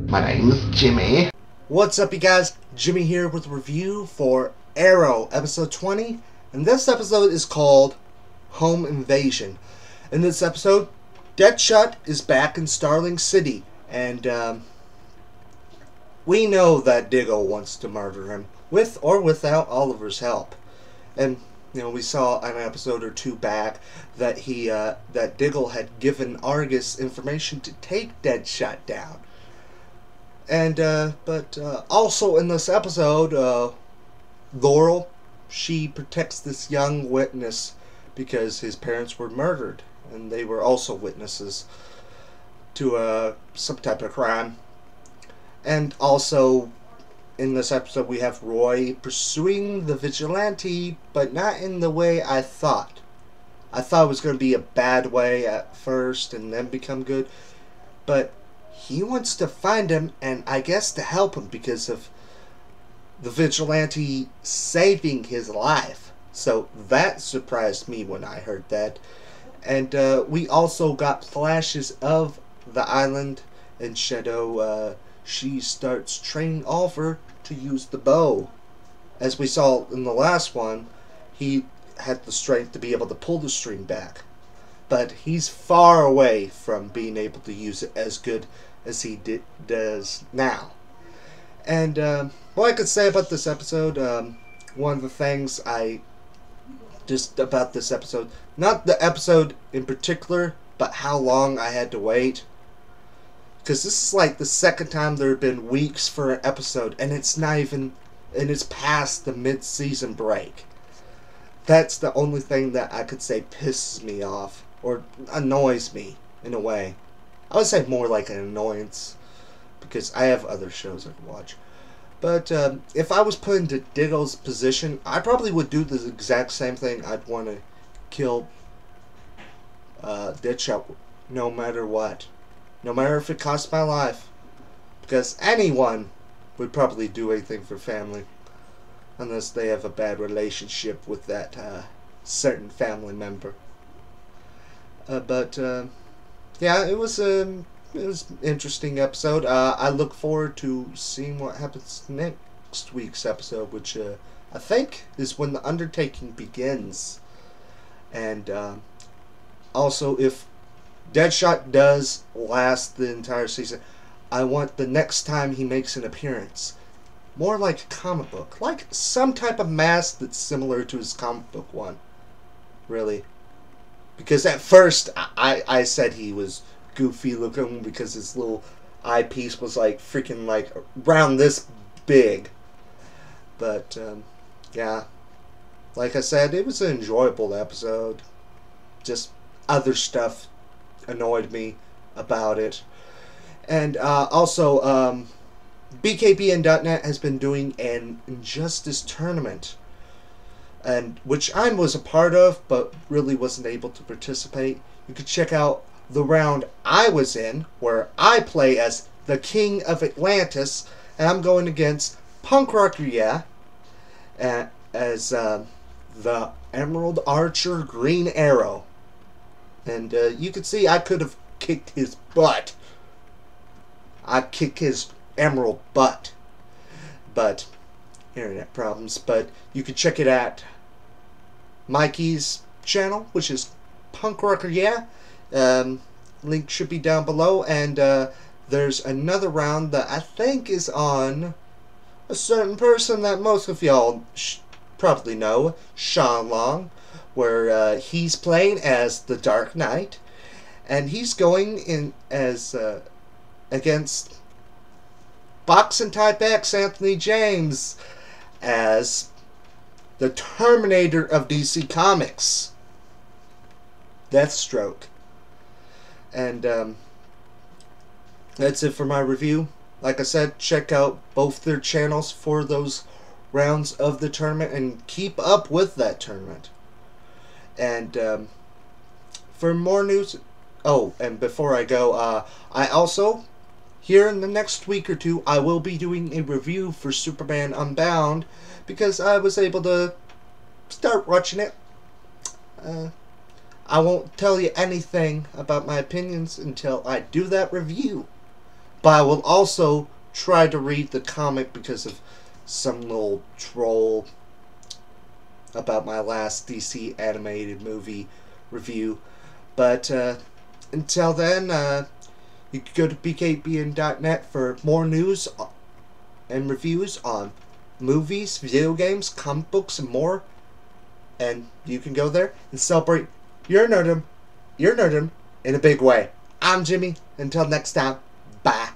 My name's Jimmy. What's up, you guys? Jimmy here with a review for Arrow, episode 20. And this episode is called Home Invasion. In this episode, Deadshot is back in Starling City. And we know that Diggle wants to murder him, with or without Oliver's help. And you know, we saw an episode or two back that that Diggle had given Argus information to take Deadshot down. And but also in this episode, Laurel, she protects this young witness because his parents were murdered, and they were also witnesses to some type of crime. And also in this episode we have Roy pursuing the vigilante, but not in the way I thought. I thought it was going to be a bad way at first and then become good, but he wants to find him, and I guess to help him because of the vigilante saving his life. So that surprised me when I heard that. And we also got flashes of the island, and Shadow, she starts training Oliver to use the bow. As we saw in the last one, he had the strength to be able to pull the string back, but he's far away from being able to use it as good as he does now. And what I could say about this episode, one of the things about this episode, not the episode in particular, but how long I had to wait. Because this is like the second time there have been weeks for an episode, and it's past the mid-season break. That's the only thing that I could say pisses me off, or annoys me, in a way. I would say more like an annoyance, because I have other shows I can watch. But if I was put into Diggle's position, I probably would do the exact same thing. I'd want to kill Deadshot no matter what. No matter if it costs my life. Because anyone would probably do anything for family. Unless they have a bad relationship with that certain family member. Yeah, it was an interesting episode. I look forward to seeing what happens next week's episode, which I think is when the undertaking begins. And also, if Deadshot does last the entire season, I want the next time he makes an appearance more like a comic book, like some type of mask that's similar to his comic book one. Really. Because at first I said he was goofy looking because his little eyepiece was like freaking like around this big. But yeah, like I said, it was an enjoyable episode. Just other stuff annoyed me about it. And also BKBN.net has been doing an Injustice tournament, and which I was a part of but really wasn't able to participate. You could check out the round I was in, where I play as the King of Atlantis, and I'm going against Punk Rocker Yeah as the Emerald Archer Green Arrow. And you can see I could have kicked his butt. I'd kick his emerald butt. But internet problems. But you can check it at Mikey's channel, which is Punk Rocker Yeah. Link should be down below. And there's another round that I think is on a certain person that most of y'all probably know, Sean Long, where he's playing as the Dark Knight, and he's going in as against Boxing Type X Anthony James as the Terminator of DC Comics, Deathstroke. And that's it for my review. Like I said, check out both their channels for those rounds of the tournament and keep up with that tournament. And for more news, oh, and before I go, I also, here in the next week or two, I will be doing a review for Superman Unbound, because I was able to start watching it. I won't tell you anything about my opinions until I do that review. but I will also try to read the comic because of some little troll about my last DC animated movie review. But until then, you can go to bkbn.net for more news and reviews on movies, video games, comic books, and more. And you can go there and celebrate your nerdom in a big way. I'm Jimmy. Until next time, bye.